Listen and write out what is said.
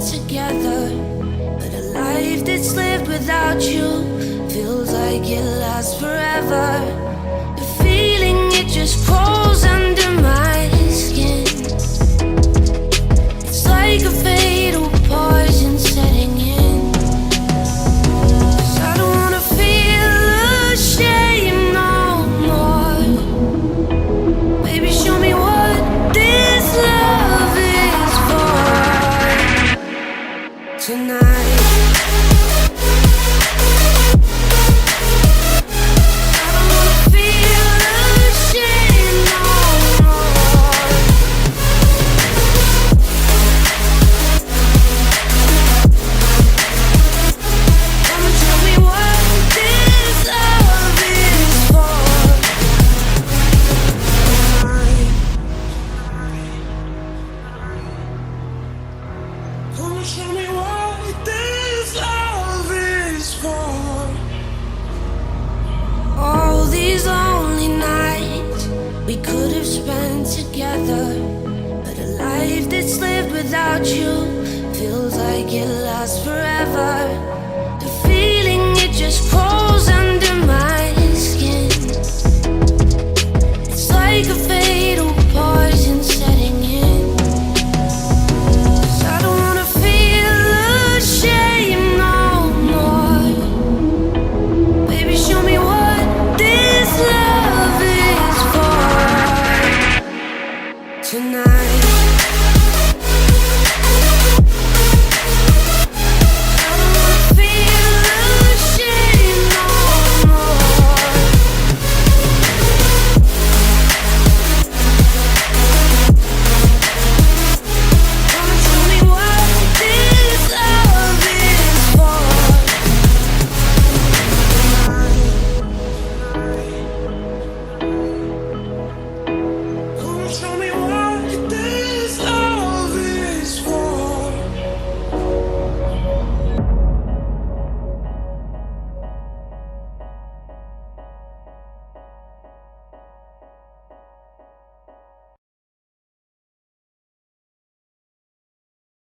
spent together, but a life that's lived without you feels like it lasts forever. The feeling, it just crawls under my skin. It's like a fatal poison setting in. 'Cause I don't wanna feel ashamed no more. Baby, show me what this love is for tonight. We could have spent together, but a life that's lived without you feels like it lasts forever.